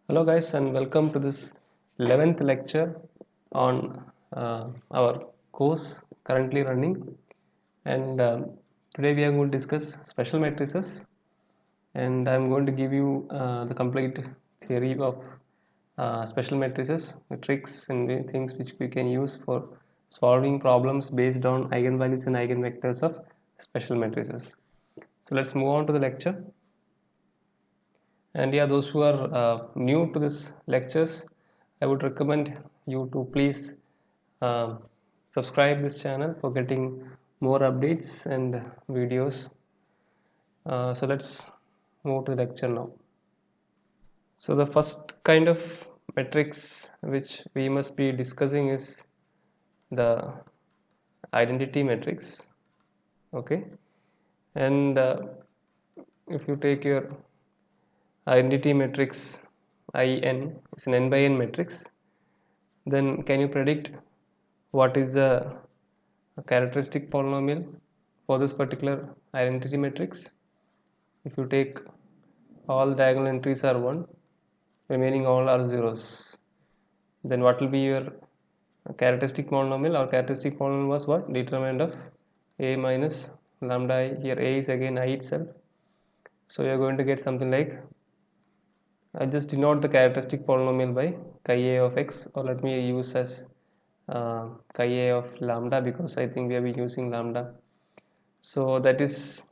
Hello guys and welcome to this 11th lecture on our course currently running, and today we are going to discuss special matrices, and I am going to give you the complete theory of special matrices, the tricks and the things which we can use for solving problems based on eigenvalues and eigenvectors of special matrices. So let's move on to the lecture. And yeah, those who are new to this lectures, I would recommend you to please uh, subscribe this channel for getting more updates and videos. So let's move to the lecture now. So the first kind of matrix which we must be discussing is the identity matrix. Okay, and if you take your identity matrix IN, is an n by n matrix, then can you predict what is a characteristic polynomial for this particular identity matrix? If you take all diagonal entries are 1, remaining all are zeros, then what will be your characteristic polynomial? Our characteristic polynomial was what? Determinant of a minus lambda I. Here a is again I itself, so you are going to get something like, I just denote the characteristic polynomial by chi a of x, or let me use as chi a of lambda, because I think we have been using lambda. So that is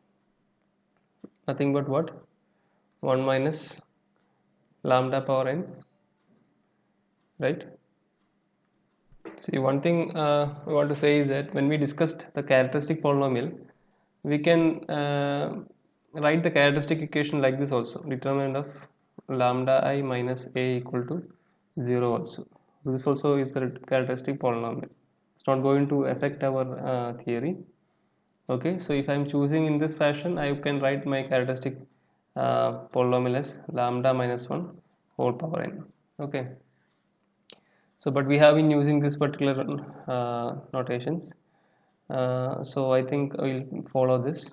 nothing but what? 1 minus lambda power n, right? See, one thing I want to say is that when we discussed the characteristic polynomial, we can write the characteristic equation like this also: determinant of lambda I minus a equal to 0 also. This also is the characteristic polynomial. It's not going to affect our theory. Okay, so if I'm choosing in this fashion, I can write my characteristic polynomial as lambda minus 1 whole power n. Okay, so but we have been using this particular notations, so I think I will follow this.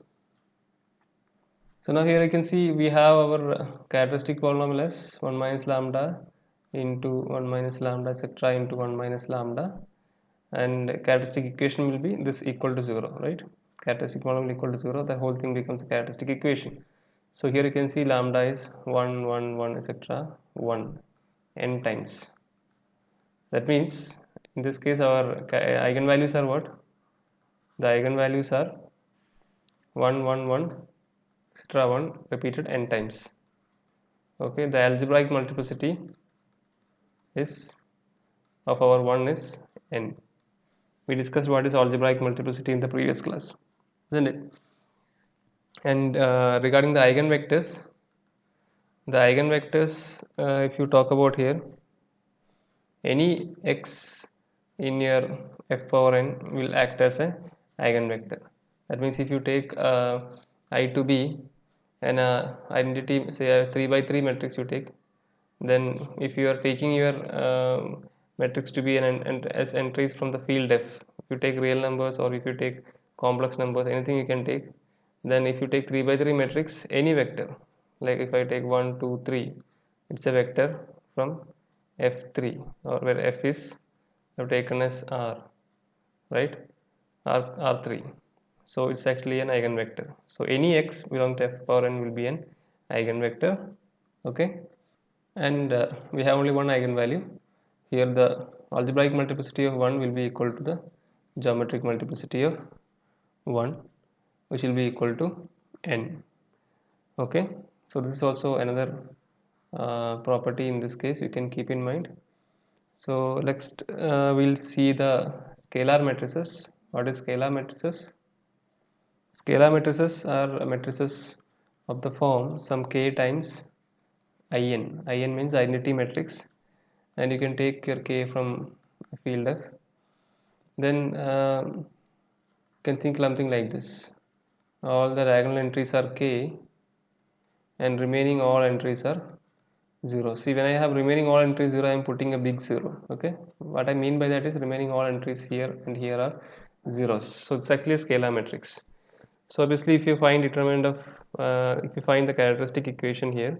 So now here you can see we have our characteristic polynomial as 1 minus lambda into 1 minus lambda etc. into 1 minus lambda, and characteristic equation will be this equal to 0, right? Characteristic polynomial equal to 0, the whole thing becomes a characteristic equation. So here you can see lambda is 1 1 1 etc. 1 n times. That means in this case our eigenvalues are what? The eigenvalues are 1 1 1 etc. 1 repeated n times. Okay, the algebraic multiplicity is of our 1 is n. We discussed what is algebraic multiplicity in the previous class, isn't it? And regarding the eigenvectors, if you talk about here, any x in your f power n will act as a eigenvector. That means if you take I to be an identity, say a 3 by 3 matrix you take, then if you are taking your matrix to be as entries from the field f, if you take real numbers or if you take complex numbers, anything you can take, then if you take 3 by 3 matrix, any vector, like if I take 1 2 3, it's a vector from f3, or where f is I've taken as r, right? R3, so it's actually an eigenvector. So any x belong to f power n will be an eigenvector. Okay, and we have only one eigenvalue here. The algebraic multiplicity of 1 will be equal to the geometric multiplicity of 1, which will be equal to n. Okay, so this is also another property in this case you can keep in mind. So next we'll see the scalar matrices. What is scalar matrices? Scalar matrices are matrices of the form some k times in. In means identity matrix, and you can take your k from field f. Then you can think something like this: all the diagonal entries are k and remaining all entries are 0. See, when I have remaining all entries 0, I am putting a big 0. Okay, what I mean by that is remaining all entries here and here are zeros. So it's actually a scalar matrix. So obviously if you find determinant of if you find the characteristic equation here,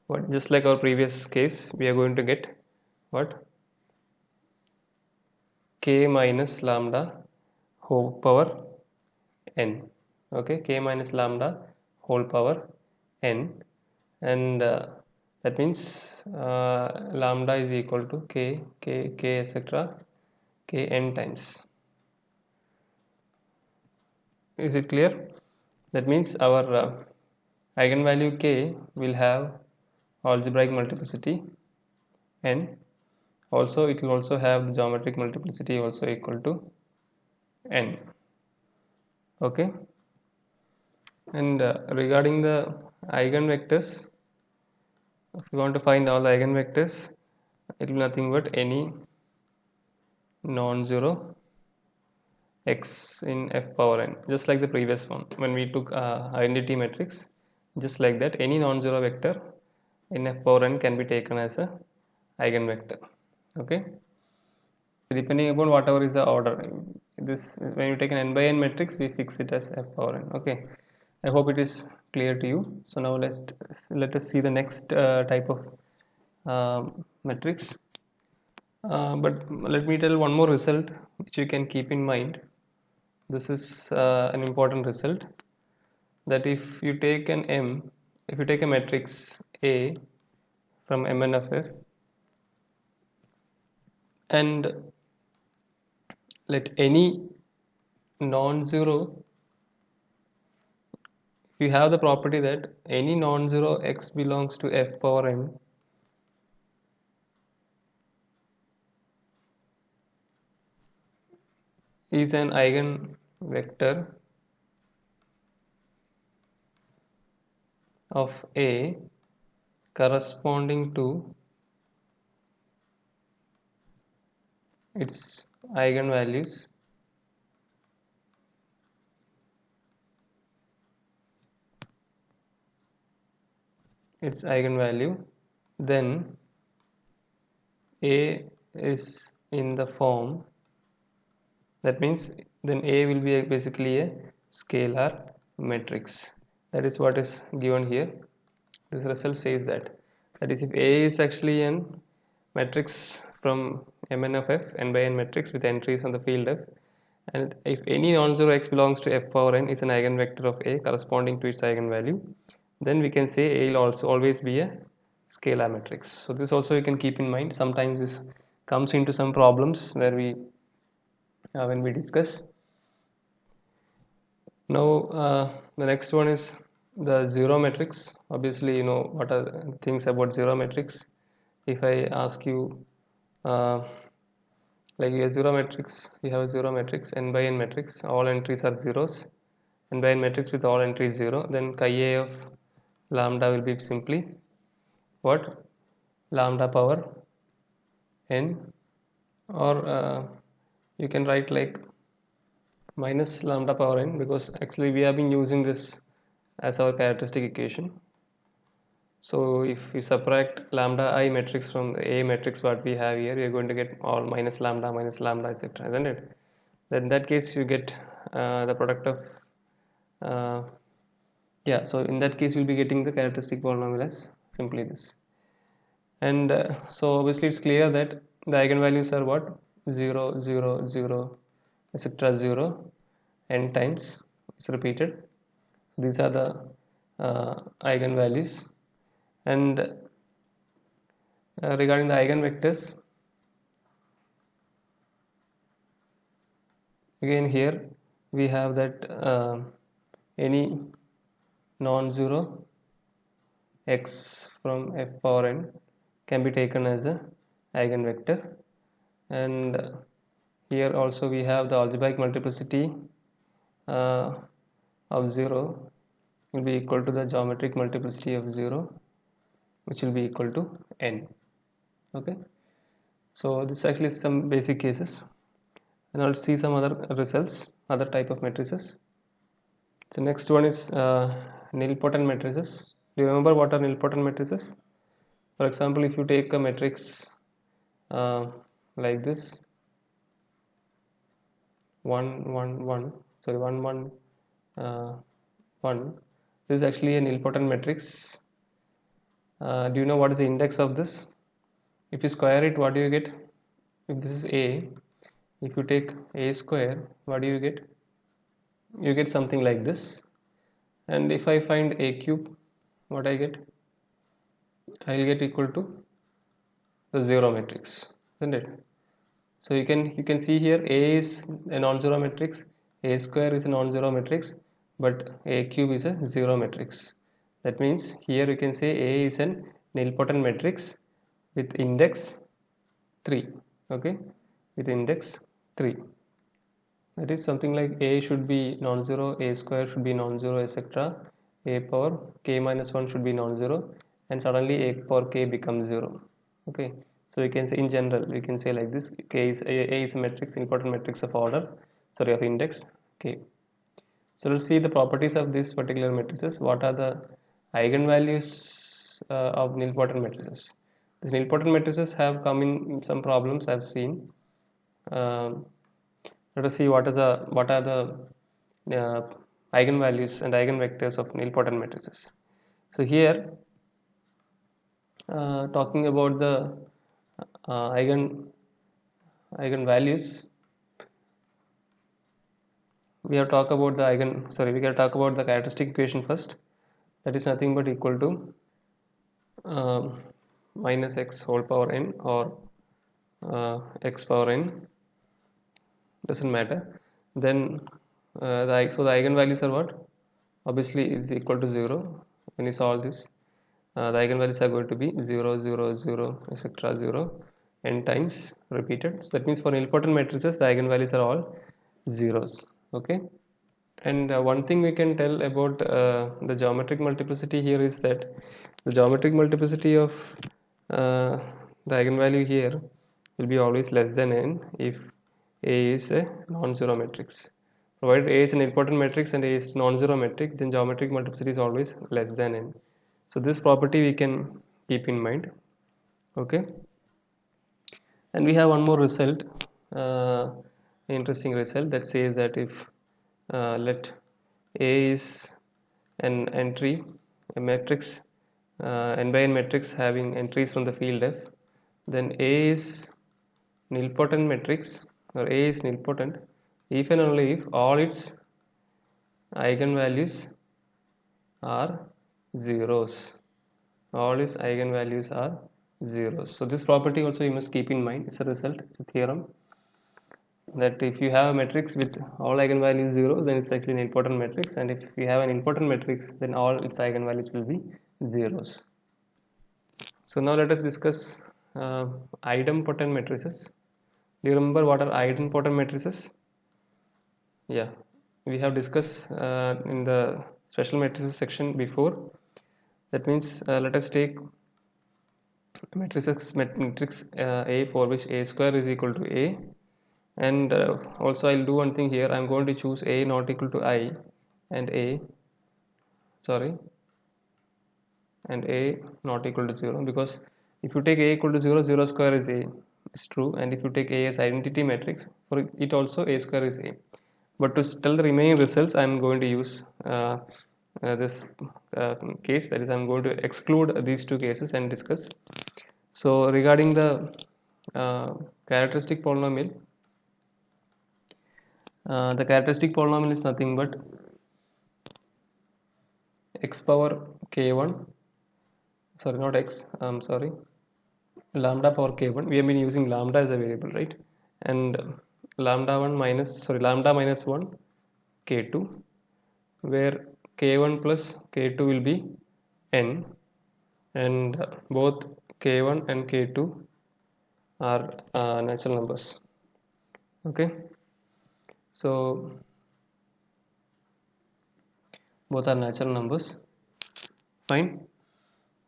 what, just like our previous case, we are going to get what, k minus lambda whole power n. Okay, k minus lambda whole power n, and that means lambda is equal to k etc k n times. Is it clear? That means our eigenvalue k will have algebraic multiplicity n, also it will also have the geometric multiplicity also equal to n. Okay, and regarding the eigenvectors, if you want to find all the eigenvectors, it will be nothing but any non-zero x in f power n, just like the previous one when we took identity matrix. Just like that, any non-zero vector in f power n can be taken as a eigenvector. Okay, depending upon whatever is the order, this when you take an n by n matrix, we fix it as f power n. Okay, I hope it is clear to you. So now let us see the next type of matrix. But let me tell one more result which you can keep in mind. This is an important result, that if you take a matrix A from Mn of f, and let any non-zero, if you have the property that any non-zero x belongs to f power n, is an eigenvector of A corresponding to its eigenvalues then A is in the form, that means then A will be basically a scalar matrix. That is what is given here. This result says that is, if A is actually an matrix from Mn of f, n by n matrix with entries on the field f, and if any non-zero x belongs to f power n is an eigenvector of A corresponding to its eigenvalue, then we can say A will also always be a scalar matrix. So this also you can keep in mind. Sometimes this comes into some problems where we when we discuss. Now the next one is the zero matrix. Obviously you know what are things about zero matrix. If I ask you like a zero matrix, we have a zero matrix, n by n matrix, all entries are zeros, n by n matrix with all entries 0, then chi a of lambda will be simply what, lambda power n, or you can write like minus lambda power n, because actually we have been using this as our characteristic equation. So if we subtract lambda I matrix from the A matrix what we have here, we are going to get all minus lambda etc, isn't it? Then in that case you get the product of yeah, so in that case we'll be getting the characteristic polynomial as simply this. And so obviously it's clear that the eigenvalues are what, 0 0 0 etc 0 n times, it's repeated. These are the eigenvalues. And regarding the eigenvectors, again here we have that any non-zero x from f power n can be taken as a eigenvector, and here also we have the algebraic multiplicity of 0 will be equal to the geometric multiplicity of 0, which will be equal to n. Okay, so this actually is some basic cases, and I'll see some other results, other type of matrices. So next one is nilpotent matrices. Do you remember what are nilpotent matrices? For example, if you take a matrix like this 1 1 1, sorry 1 1 1, this is actually a nilpotent matrix Do you know what is the index of this? If you square it, what do you get? If this is a, if you take a square, what do you get? You get something like this. And if I find a cube, what I get? I will get equal to the 0 matrix, isn't it? So you can see here a is a non-zero matrix, a square is a non-zero matrix, but a cube is a 0 matrix. That means here you can say a is an nilpotent matrix with index 3. Okay, with index 3. That is something like a should be non-zero, a square should be non-zero, etc. A power k minus 1 should be non-zero, and suddenly a power k becomes 0. Okay, so we can say in general we can say like this: k is a is a matrix, important matrix of order, sorry, of index k. So let's see the properties of these particular matrices. What are the eigenvalues of nilpotent matrices? These nilpotent matrices have come in some problems I've seen. Let us see what are the eigenvalues and eigenvectors of nilpotent matrices. So here, talking about the eigenvalues, we have talked about the we can talk about the characteristic equation first. That is nothing but equal to minus x whole power n, or x power n, doesn't matter. Then so the eigenvalues are what? Obviously is equal to 0. When you solve this, the eigenvalues are going to be 0, 0, 0, etc. 0 n times repeated. So that means for nilpotent matrices the eigenvalues are all zeros. Okay, and one thing we can tell about the geometric multiplicity here is that the geometric multiplicity of the eigenvalue here will be always less than n if A is a non-zero matrix. Provided A is an nilpotent matrix and A is non-zero matrix, then geometric multiplicity is always less than n. So this property we can keep in mind. Okay, and we have one more result, interesting result, that says that if let A is an entry, a matrix, n by n matrix having entries from the field F, then A is nilpotent matrix, or A is nilpotent if and only if all its eigenvalues are zeros. All its eigenvalues are zeros. So this property also you must keep in mind. It's a result, it's a theorem, that if you have a matrix with all eigenvalues 0, then it's actually an nilpotent matrix, and if you have an nilpotent matrix, then all its eigenvalues will be zeros. So now let us discuss idempotent matrices. Do you remember what are idempotent matrices? Yeah, we have discussed in the special matrices section before. That means let us take matrix A for which A square is equal to A, and also I'll do one thing here. I'm going to choose A not equal to I and A not equal to 0, because if you take A equal to 0, 0 square is A, is true, and if you take A as identity matrix, for it also A square is A. But to tell the remaining results, I'm going to use this case, that is I'm going to exclude these two cases and discuss. So regarding the characteristic polynomial, the characteristic polynomial is nothing but x power k1, sorry, not x, I'm sorry, lambda power k1. We have been using lambda as a variable, right? And lambda 1 minus, lambda minus 1 k2, where k1 plus k2 will be n, and both k1 and k2 are natural numbers. Okay, so both are natural numbers, fine.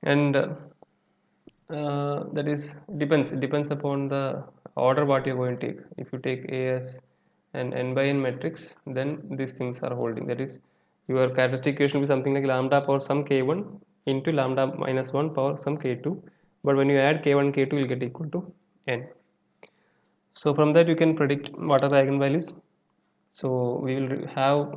And that is depends upon the order what you're going to take. If you take A as an n by n matrix, then these things are holding. That is, your characteristic equation will be something like lambda power some k1 into lambda minus 1 power some k2, but when you add k1 k2 you will get equal to n. So from that you can predict what are the eigenvalues. So we will have,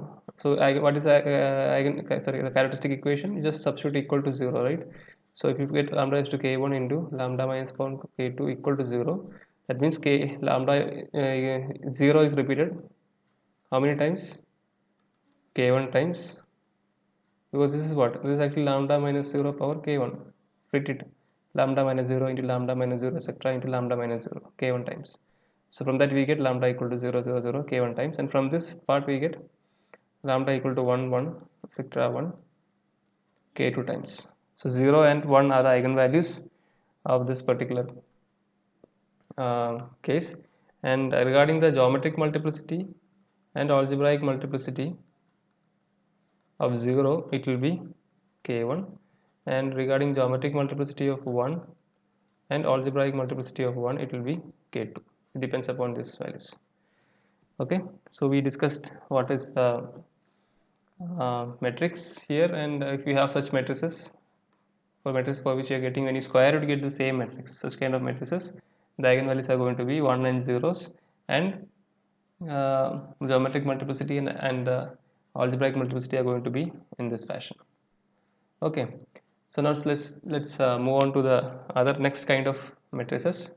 what is the the characteristic equation? You just substitute equal to 0, right? So if you get lambda is to k1 into lambda minus 1 k2 equal to 0, that means k lambda 0 is repeated how many times? K1 times, because this is what? This is actually lambda minus 0 power k1. Split it. Lambda minus 0 into lambda minus 0 etc. into lambda minus 0 k1 times. So from that we get lambda equal to 0 0 0 k1 times, and from this part we get lambda equal to 1 1 etc. 1 k2 times. So 0 and 1 are the eigenvalues of this particular case. And regarding the geometric multiplicity and algebraic multiplicity of 0, it will be k1, and regarding geometric multiplicity of 1 and algebraic multiplicity of 1, it will be k2. It depends upon these values. Okay, so we discussed what is the matrix here, and if you have such matrices, for matrix for which you are getting, when you square it, you get the same matrix. Such kind of matrices, the eigenvalues are going to be 1 and zeros, and geometric multiplicity and algebraic multiplicity are going to be in this fashion. Okay, so now let's move on to the other next kind of matrices.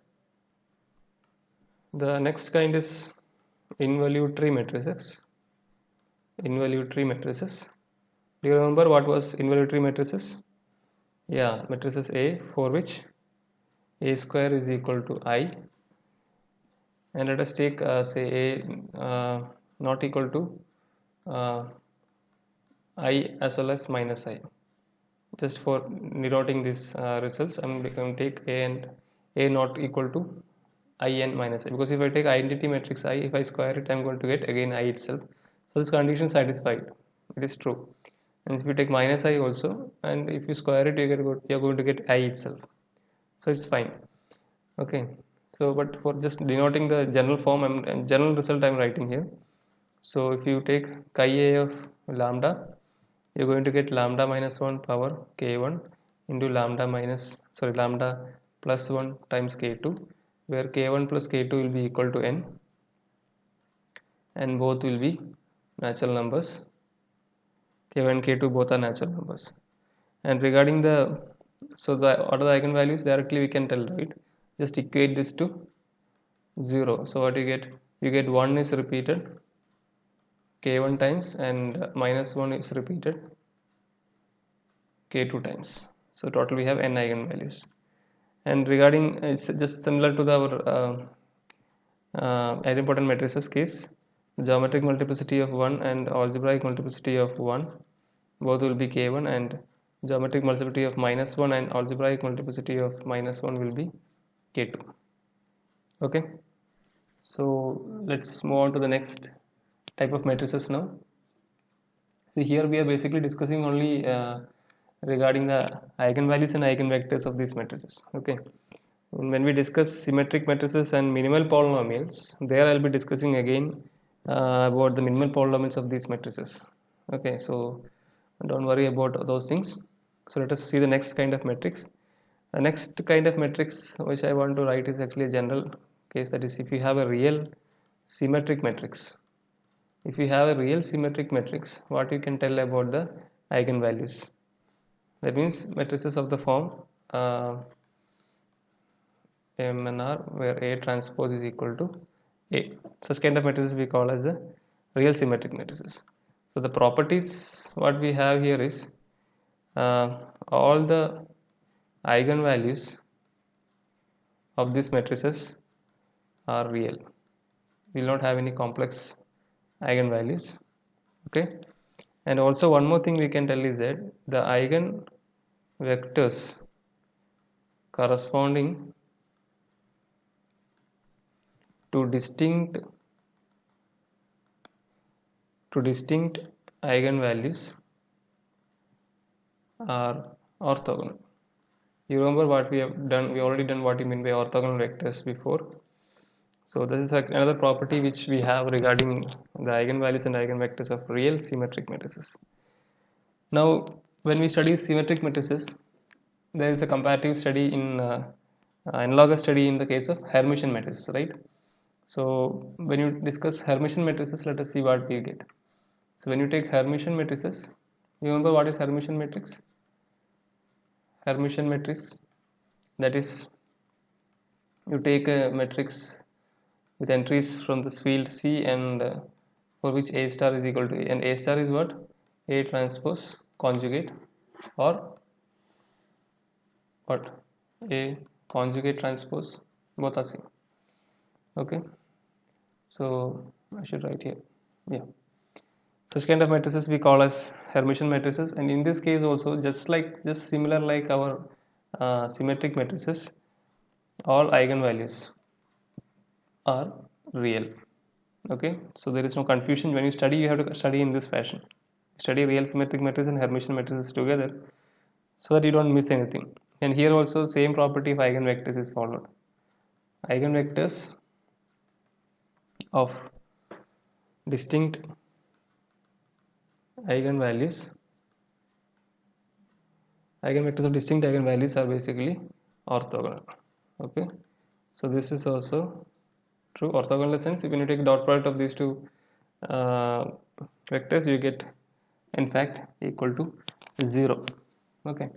The next kind is involutory matrices. Involutory matrices. Do you remember what was involutory matrices? Yeah, matrices A, for which A square is equal to I, and let us take say A not equal to I as well as minus I. Just for denoting these results, I'm going to take A and A not equal to I n minus I, because if I take identity matrix I, if I square it, I'm going to get again I itself. So this condition satisfied, it is true. And if you take minus I also, and if you square it, you're going to get I itself. So it's fine. Okay, so but for just denoting the general form and general result I'm writing here. So if you take chi A of lambda, you're going to get lambda minus 1 power k1 into lambda plus 1 times k2, where k1 plus k2 will be equal to n, and both will be natural numbers. K1 and k2 both are natural numbers. And regarding the, so the what are the eigenvalues, directly we can tell, right? Just equate this to 0. So what you get 1 is repeated k1 times, and minus 1 is repeated k2 times. So total we have n eigenvalues. And regarding, it's just similar to our idempotent matrices case, geometric multiplicity of 1 and algebraic multiplicity of 1 both will be k1, and geometric multiplicity of minus 1 and algebraic multiplicity of minus 1 will be k2. Okay, so let's move on to the next type of matrices now. So here we are basically discussing only regarding the eigenvalues and eigenvectors of these matrices. Okay, and when we discuss symmetric matrices and minimal polynomials, there I'll be discussing again about the minimal polynomials of these matrices. Okay, so don't worry about those things. So let us see the next kind of matrix. The next kind of matrix which I want to write is actually a general case, that is, if you have a real symmetric matrix. If you have a real symmetric matrix, what you can tell about the eigenvalues? That means matrices of the form M and R, where A transpose is equal to A. Such kind of matrices we call as the real symmetric matrices. So the properties what we have here is all the eigenvalues of these matrices are real. We will not have any complex eigenvalues. Okay, and also one more thing we can tell is that the eigenvectors corresponding to distinct eigenvalues are orthogonal. You remember what we have done? We already done what you mean by orthogonal vectors before. So this is another property which we have regarding the eigenvalues and eigenvectors of real symmetric matrices. Now, when we study symmetric matrices, there is a comparative study in analogous study in the case of Hermitian matrices, right? So when you discuss Hermitian matrices, let us see what we get. So when you take Hermitian matrices, you remember what is Hermitian matrix? Hermitian matrix, that is, you take a matrix with entries from this field C and for which A star is equal to A, and A star is what? A transpose conjugate, or what? A conjugate transpose, both are same. Okay, so I should write here, yeah. Such kind of matrices we call as Hermitian matrices, and in this case also, just similar like our symmetric matrices, all eigenvalues are real. Okay, so there is no confusion. When you study, you have to study in this fashion. Study real symmetric matrices and Hermitian matrices together, so that you don't miss anything. And here also same property of eigenvectors is followed. Eigenvectors of distinct eigenvalues eigenvectors of distinct eigenvalues are basically orthogonal. Okay, so this is also true. Orthogonal in the sense, if when you take dot product of these two uh, vectors, you get in fact equal to 0. Okay,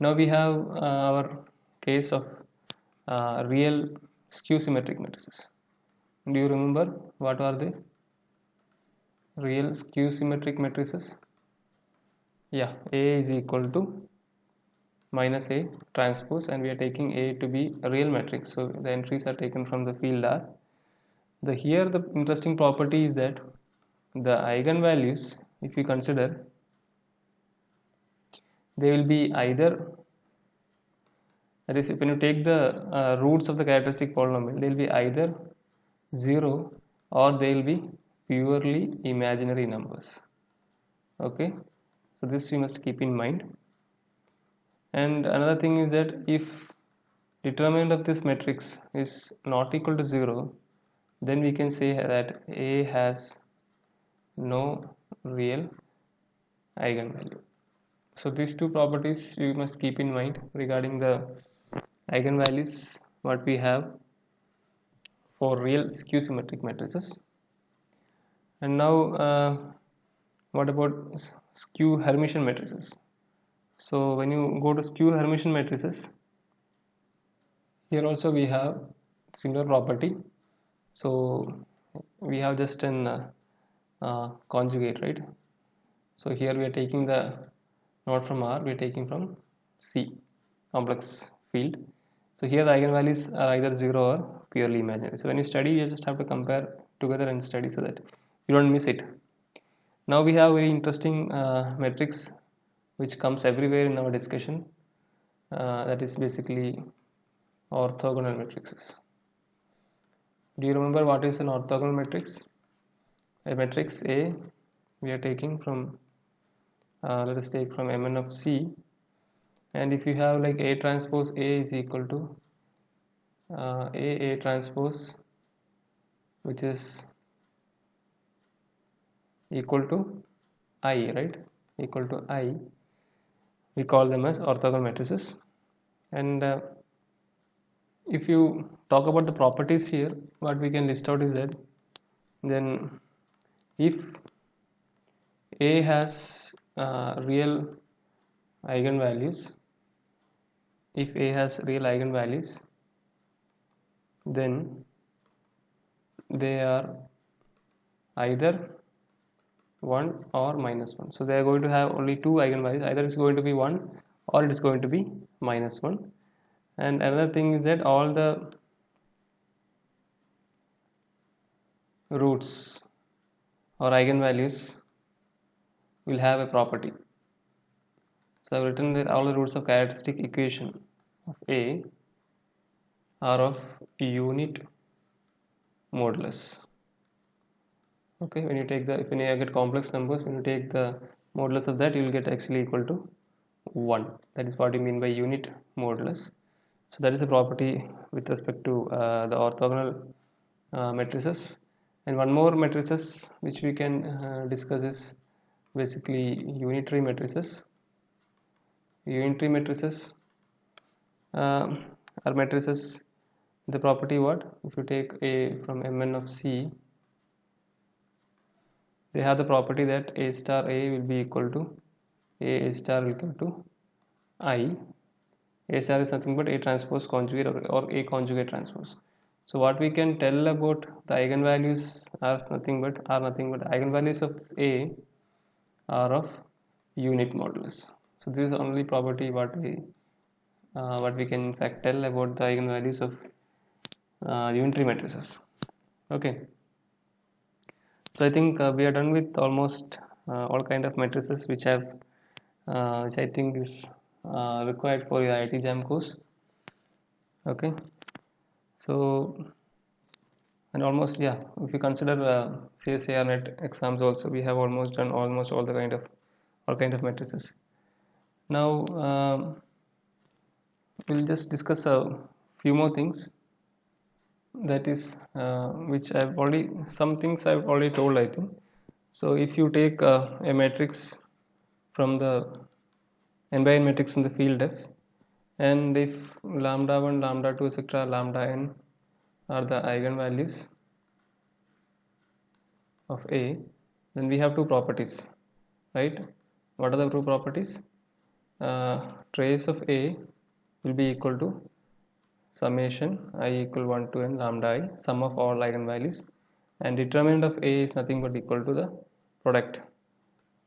now we have our case of real skew symmetric matrices. Do you remember what are they? Real skew symmetric matrices? Yeah, A is equal to minus A transpose, and we are taking A to be a real matrix, so the entries are taken from the field R. Here the interesting property is that the eigenvalues, if you consider, they will be either, that is, when you take the roots of the characteristic polynomial, they will be either 0 or they will be purely imaginary numbers. Okay, so this you must keep in mind. And another thing is that if determinant of this matrix is not equal to 0, then we can say that A has no real eigenvalue. So these two properties you must keep in mind regarding the eigenvalues what we have for real skew symmetric matrices. And now what about skew Hermitian matrices? So when you go to skew Hermitian matrices, here also we have similar property. So we have just an conjugate, right? So here we are taking the not from R, we are taking from C, complex field. So here the eigenvalues are either 0 or purely imaginary. So when you study, you just have to compare together and study so that you don't miss it. Now we have very interesting matrix which comes everywhere in our discussion, that is basically orthogonal matrices. Do you remember what is an orthogonal matrix? A matrix A we are taking from let us take from Mn of C, and if you have like A transpose A is equal to A transpose, which is equal to I, right? Equal to I, we call them as orthogonal matrices. And if you talk about the properties here, what we can list out is that then if A has real eigenvalues, if A has real eigenvalues, then they are either 1 or minus 1. So they are going to have only two eigenvalues, either it's going to be 1 or it is going to be minus 1. And another thing is that all the roots or eigenvalues will have a property. So I've written that all the roots of characteristic equation of A are of unit modulus. Okay, when you take the, when you get complex numbers, when you take the modulus of that, you will get actually equal to 1. That is what you mean by unit modulus. So that is a property with respect to the orthogonal matrices. And one more matrices which we can discuss is basically unitary matrices. Unitary matrices are matrices, the property what? If you take A from Mn of C, they have the property that A star A will be equal to A star equal to I, A star is nothing but A transpose conjugate or A conjugate transpose. So what we can tell about the eigenvalues are nothing but eigenvalues of this A are of unit modulus. So this is the only property what we can in fact tell about the eigenvalues of unitary matrices. Okay. So I think we are done with almost all kind of matrices which I think is required for your IIT JAM course. Okay. So and almost, yeah, if you consider CSIR net exams also, we have almost done almost all kind of matrices. Now we'll just discuss a few more things, that is which some things I've already told, I think. So if you take a matrix from the n by n matrix in the field F, and if lambda 1, lambda 2, etc., lambda n are the eigenvalues of A, then we have two properties, right? What are the two properties? Trace of A will be equal to summation I equal 1 to n lambda I, sum of all eigenvalues, and determinant of A is nothing but equal to the product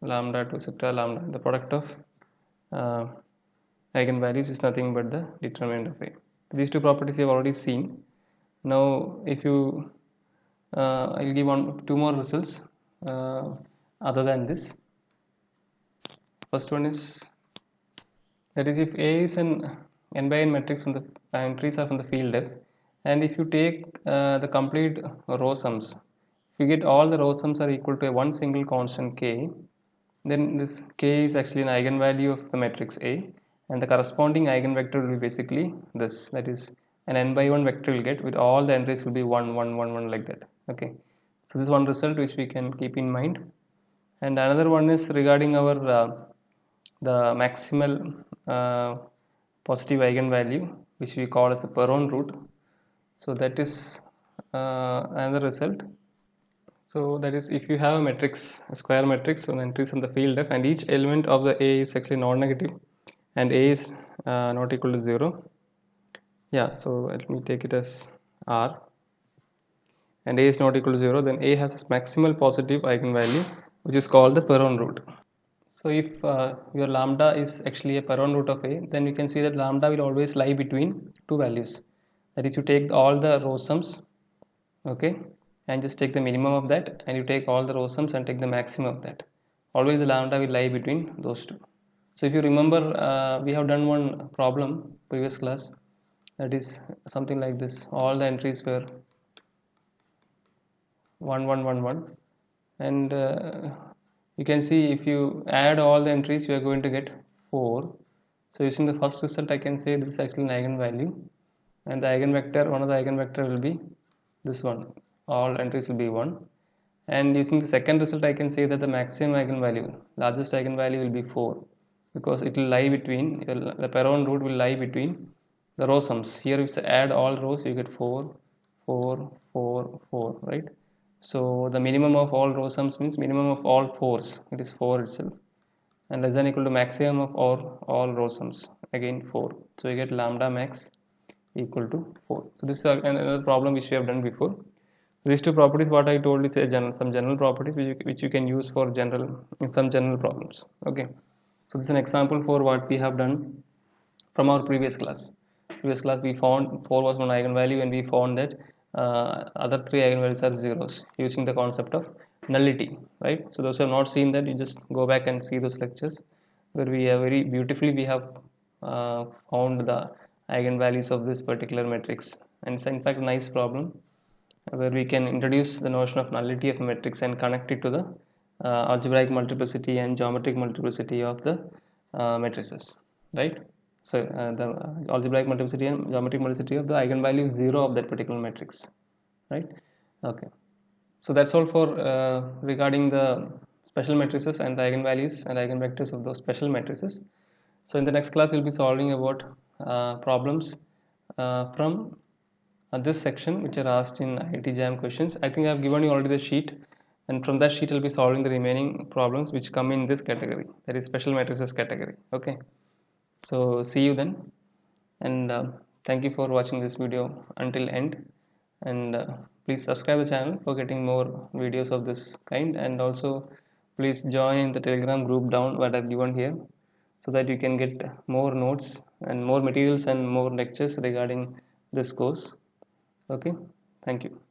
lambda 2, etc., lambda. The product of eigenvalues is nothing but the determinant of A. These two properties you have already seen. Now if you I'll give two more results other than this. First one is, that is, if A is an n by n matrix from the entries are from the field F, and if you take the complete row sums, if you get all the row sums are equal to one single constant k, then this k is actually an eigenvalue of the matrix A, and the corresponding eigenvector will be basically this, that is, an n by 1 vector will get with all the entries will be 1 1 1 1 like that. Okay, so this is one result which we can keep in mind. And another one is regarding our the maximal positive eigenvalue, which we call as the Perron root. So that is another result. So that is, if you have a matrix, a square matrix, so entries in the field F, and each element of the A is actually non-negative, and A is not equal to 0. Yeah, so let me take it as R, and A is not equal to 0, then A has a maximal positive eigenvalue, which is called the Perron root. So if your lambda is actually a Perron root of A, then you can see that lambda will always lie between two values. That is, you take all the row sums, okay, and just take the minimum of that, and you take all the row sums and take the maximum of that. Always the lambda will lie between those two. So if you remember, we have done one problem previous class, that is something like this. All the entries were 1 1 1 1, and you can see if you add all the entries you are going to get 4. So using the first result, I can say this is actually an eigenvalue, and the eigenvector, one of the eigenvector will be this one, all entries will be 1. And using the second result, I can say that the maximum eigenvalue, largest eigenvalue will be 4, because it will lie between, the Perron root will lie between the row sums. Here if you add all rows, you get 4 4 4 4, right? So the minimum of all row sums means minimum of all 4s, it is 4 itself, and less than equal to maximum of all row sums, again 4. So you get lambda max equal to 4. So this is another problem which we have done before. These two properties what I told is some general properties which you can use for some general problems. Okay, so this is an example for what we have done from our previous class. We found 4 was one eigenvalue, and we found that other 3 eigenvalues are zeros using the concept of nullity, right? So those who have not seen that, you just go back and see those lectures where we have very beautifully found the eigenvalues of this particular matrix, and it's in fact a nice problem where we can introduce the notion of nullity of a matrix and connect it to the algebraic multiplicity and geometric multiplicity of the matrices, right? So the algebraic multiplicity and geometric multiplicity of the eigenvalue 0 of that particular matrix, right? Okay, so that's all for regarding the special matrices and the eigenvalues and eigenvectors of those special matrices. So in the next class we'll be solving about problems from this section which are asked in IIT JAM questions. I think I have given you already the sheet, and from that sheet I'll be solving the remaining problems which come in this category, that is special matrices category. Okay, so see you then. and thank you for watching this video until end, and please subscribe the channel for getting more videos of this kind, and also please join the Telegram group down what I've given here, so that you can get more notes and more materials and more lectures regarding this course. Okay, thank you.